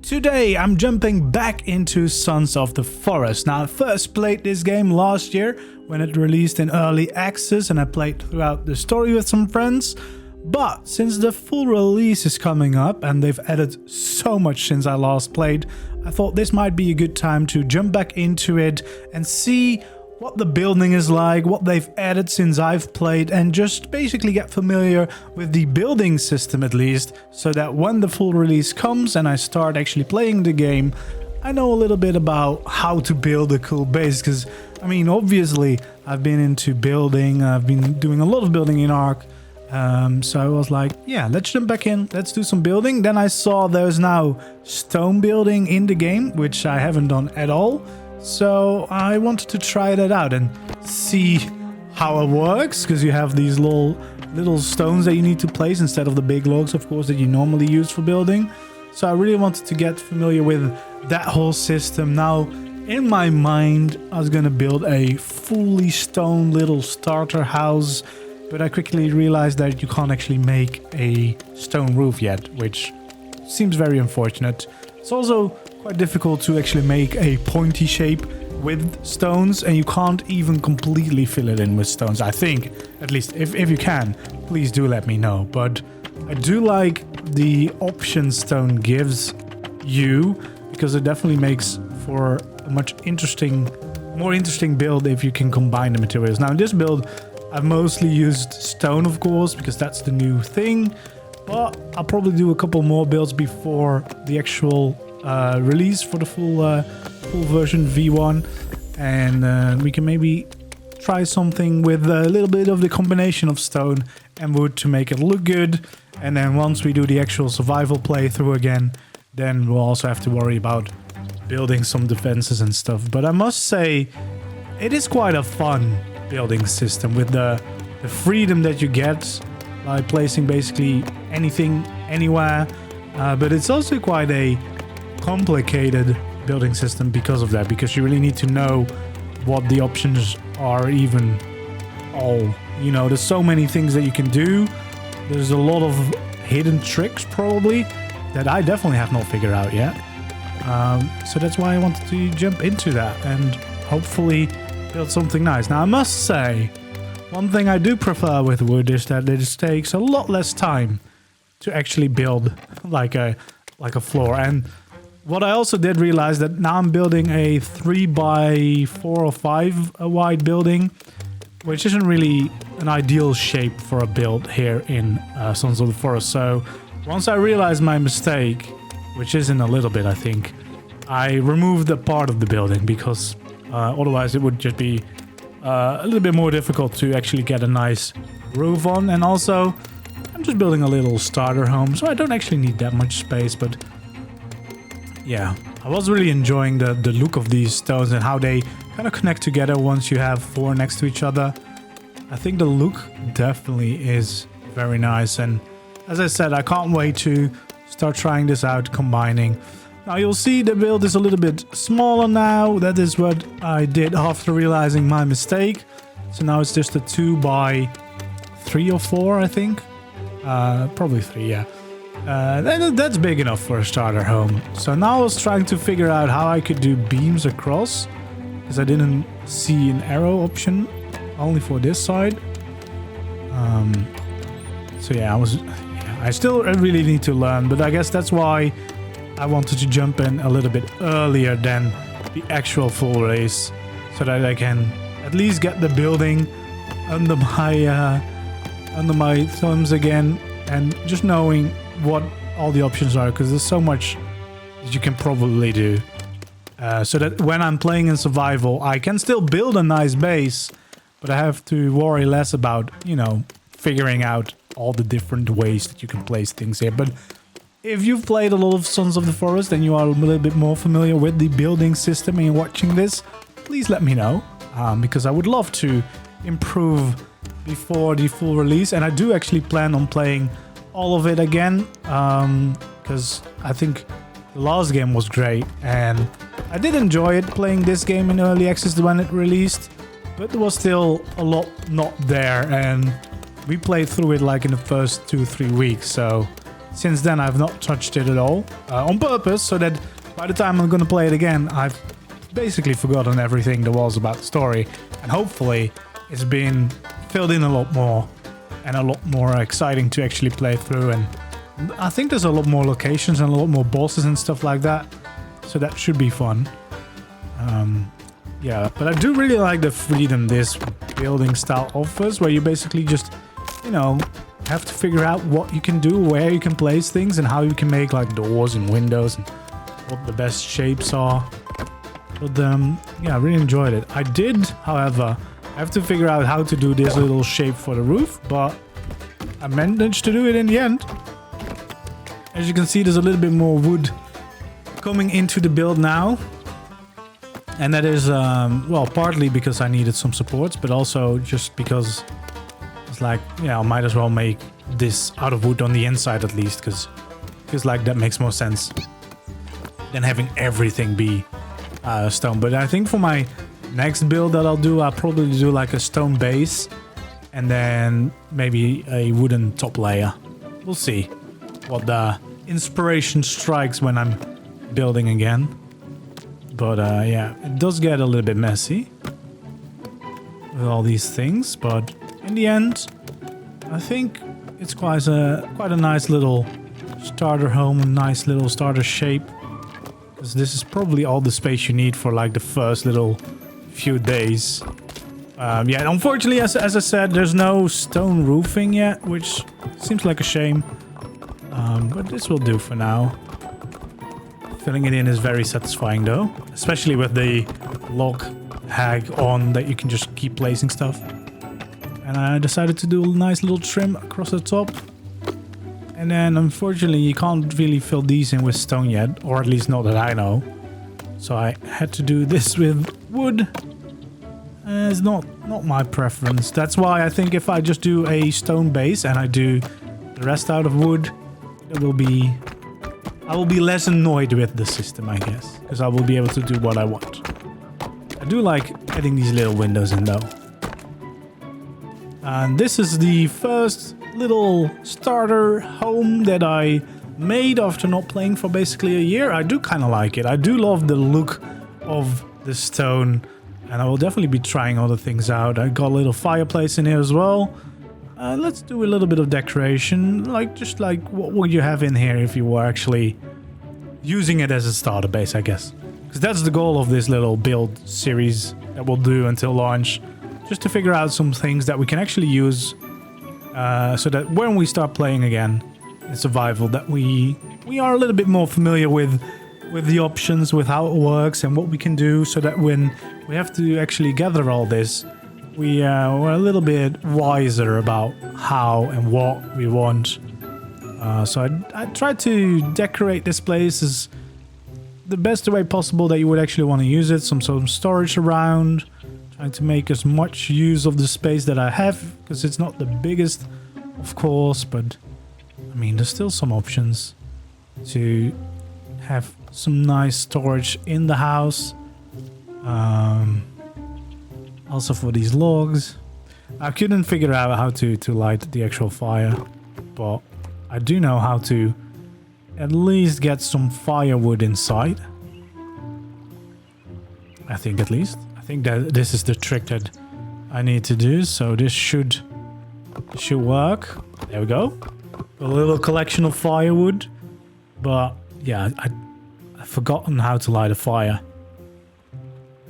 Today I'm jumping back into Sons of the Forest. Now I first played this game last year when it released in early access and I played throughout the story with some friends. But since the full release is coming up and they've added so much since I last played, I thought this might be a good time to jump back into it and see what the building is like, what they've added since I've played, and just basically get familiar with the building system at least, so that when the full release comes and I start actually playing the game, I know a little bit about how to build a cool base. Because, I mean, obviously I've been into building, I've been doing a lot of building in Ark, so I was like, yeah, let's jump back in, let's do some building. Then I saw there's now stone building in the game, which I haven't done at all. So I wanted to try that out and see how it works, because you have these little stones that you need to place instead of the big logs, of course, that you normally use for building. So I really wanted to get familiar with that whole system. Now, in my mind, I was going to build a fully stone little starter house, but I quickly realized that you can't actually make a stone roof yet, which seems very unfortunate. It's also quite difficult to actually make a pointy shape with stones, and you can't even completely fill it in with stones. I think, at least, if you can, please do let me know. But I do like the option stone gives you, because it definitely makes for a more interesting build if you can combine the materials. Now in this build, I've mostly used stone, of course, because that's the new thing. But I'll probably do a couple more builds before the actual release for the full version V1, and we can maybe try something with a little bit of the combination of stone and wood to make it look good. And then once we do the actual survival playthrough again, then we'll also have to worry about building some defenses and stuff. But I must say, it is quite a fun building system with the freedom that you get by placing basically anything anywhere, but it's also quite a complicated building system because of that, because you really need to know what the options are even all. You know, there's so many things that you can do. There's a lot of hidden tricks probably that I definitely have not figured out yet. So that's why I wanted to jump into that and hopefully build something nice. Now I must say, one thing I do prefer with wood is that it takes a lot less time to actually build like a floor. And what I also did realize that now I'm building a 3x4 or 5 wide building, which isn't really an ideal shape for a build here in Sons of the Forest. So once I realized my mistake, which is in a little bit, I think, I removed a part of the building, because otherwise it would just be a little bit more difficult to actually get a nice roof on. And also, I'm just building a little starter home, so I don't actually need that much space. But yeah, I was really enjoying the look of these stones and how they kind of connect together once you have 4 next to each other. I think the look definitely is very nice. And as I said, I can't wait to start trying this out, combining. Now you'll see the build is a little bit smaller now. That is what I did after realizing my mistake. So now it's just a 2x3 or 4, I think. Probably 3, yeah. That's big enough for a starter home. So now I was trying to figure out how I could do beams across, because I didn't see an arrow option, only for this side. So yeah, I still really need to learn, but I guess that's why I wanted to jump in a little bit earlier than the actual full race, so that I can at least get the building under my thumbs again, and just knowing what all the options are, because there's so much that you can probably do, so that when I'm playing in survival, I can still build a nice base, but I have to worry less about, you know, figuring out all the different ways that you can place things here. But if you've played a lot of Sons of the Forest and you are a little bit more familiar with the building system and you're watching this, please let me know, because I would love to improve before the full release. And I do actually plan on playing all of it again, because I think the last game was great and I did enjoy it playing this game in early access when it released, but there was still a lot not there, and we played through it like in the first 2-3 weeks, so since then I've not touched it at all, on purpose, so that by the time I'm gonna play it again, I've basically forgotten everything there was about the story, and hopefully it's been filled in a lot more and a lot more exciting to actually play through. And I think there's a lot more locations and a lot more bosses and stuff like that, so that should be fun. Yeah, but I do really like the freedom this building style offers, where you basically just, you know, have to figure out what you can do, where you can place things, and how you can make like doors and windows and what the best shapes are. But yeah, I really enjoyed it. I did, however, have to figure out how to do this little shape for the roof, but I managed to do it in the end. As you can see, there's a little bit more wood coming into the build now. And that is, well, partly because I needed some supports, but also just because it's like, yeah, I might as well make this out of wood on the inside at least, because feels like that makes more sense than having everything be stone. But I think for my next build that I'll do, I'll probably do like a stone base and then maybe a wooden top layer. We'll see what the inspiration strikes when I'm building again. But yeah, it does get a little bit messy with all these things, but in the end, I think it's quite a nice little starter home, a nice little starter shape. Because this is probably all the space you need for like the first little few days. Yeah, unfortunately, as I said, there's no stone roofing yet, which seems like a shame. But this will do for now. Filling it in is very satisfying though, especially with the log hag on that you can just keep placing stuff. And I decided to do a nice little trim across the top. And then unfortunately you can't really fill these in with stone yet, or at least not that I know. So I had to do this with wood. It's not my preference. That's why I think if I just do a stone base and I do the rest out of wood, it will be... I will be less annoyed with the system, I guess, because I will be able to do what I want. I do like adding these little windows in though. And this is the first little starter home that I made after not playing for basically a year. I do kind of like it. I do love the look of the stone, and I will definitely be trying other things out. I got a little fireplace in here as well. Let's do a little bit of decoration, just like what would you have in here if you were actually using it as a starter base, I guess. Because that's the goal of this little build series that we'll do until launch. Just to figure out some things that we can actually use so that when we start playing again in survival, that we are a little bit more familiar with the options, with how it works and what we can do, so that when we have to actually gather all this, we're a little bit wiser about how and what we want. So I tried to decorate this place as the best way possible that you would actually want to use it. Some storage around, trying to make as much use of the space that I have, because it's not the biggest, of course, but I mean, there's still some options to have some nice storage in the house. Also for these logs. I couldn't figure out how to light the actual fire, but I do know how to at least get some firewood inside. I think at least. I think that this is the trick that I need to do, so this should work. There we go. A little collection of firewood. But yeah, I've forgotten how to light a fire.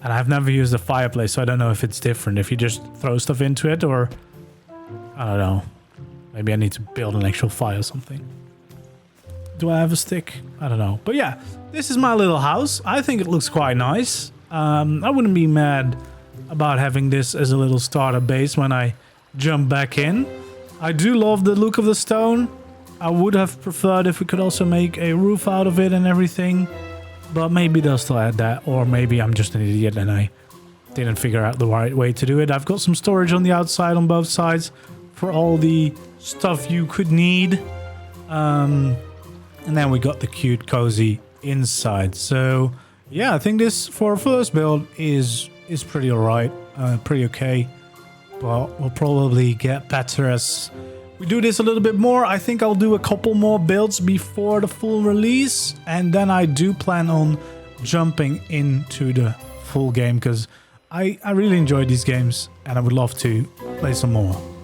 And I've never used a fireplace, so I don't know if it's different. If you just throw stuff into it, or... I don't know. Maybe I need to build an actual fire or something. Do I have a stick? I don't know. But yeah, this is my little house. I think it looks quite nice. I wouldn't be mad about having this as a little starter base when I jump back in. I do love the look of the stone. I would have preferred if we could also make a roof out of it and everything. But maybe they'll still add that, or maybe I'm just an idiot and I didn't figure out the right way to do it. I've got some storage on the outside on both sides for all the stuff you could need. And then we got the cute, cozy inside. So yeah, I think this for a first build is pretty alright, pretty okay. But we'll probably get better as we do this a little bit more, I think I'll do a couple more builds before the full release. And then I do plan on jumping into the full game because I really enjoy these games and I would love to play some more.